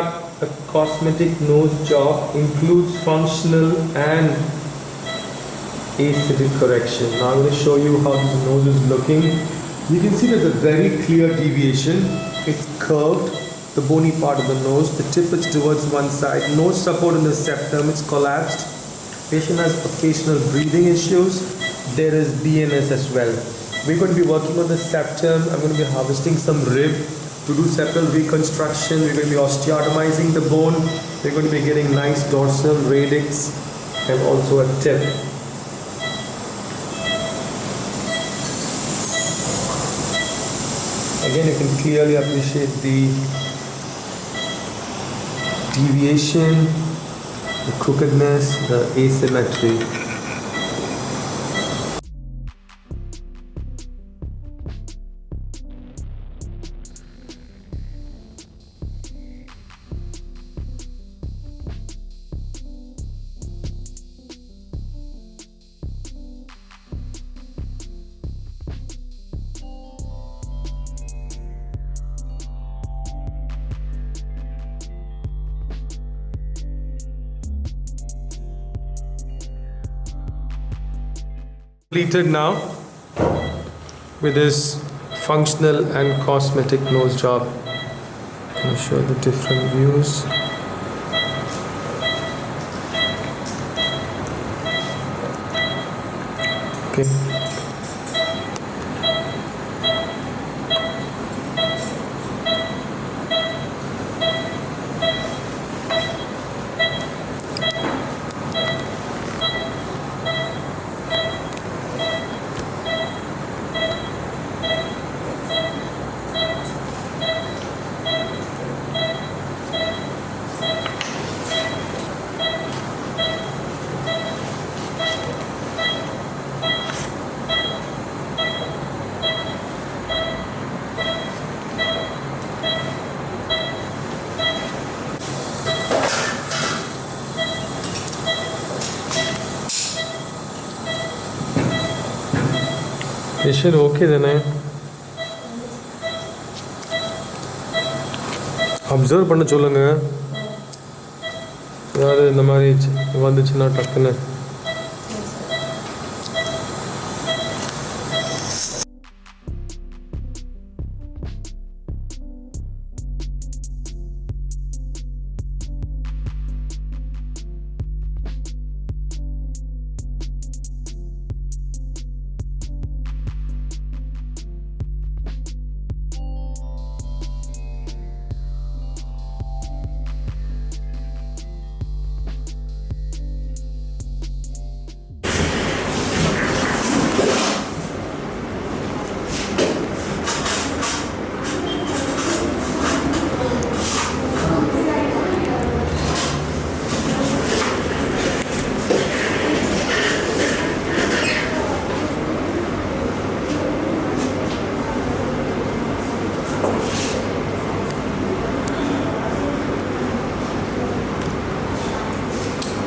a cosmetic nose job includes functional and aesthetic correction. Now I'm going to show you how this nose is looking. You can see there's a very clear deviation. It's curved, the bony part of the nose. The tip is towards one side. No support in the septum. It's collapsed. Patient has occasional breathing issues. There is DNS as well. We're going to be working on the septum. I'm going to be harvesting some rib to do septal reconstruction. We're going to be osteotomizing the bone. We're going to be getting nice dorsal radix and also a tip. Again, you can clearly appreciate the deviation, the crookedness, the asymmetry. Completed now with this functional and cosmetic nose job. I'll show the different views. Okay. Patient okay தானே? Observe பண்ண சொல்லுங்க. யாரு இந்த மாதிரி வந்துச்சுன்னா டக்குன்னு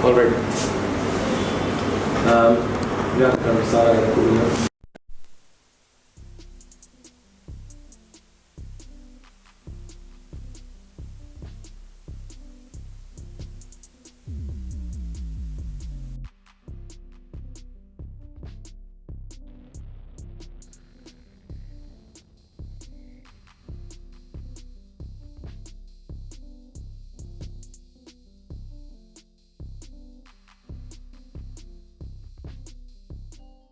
All right. Yeah, I'm sorry.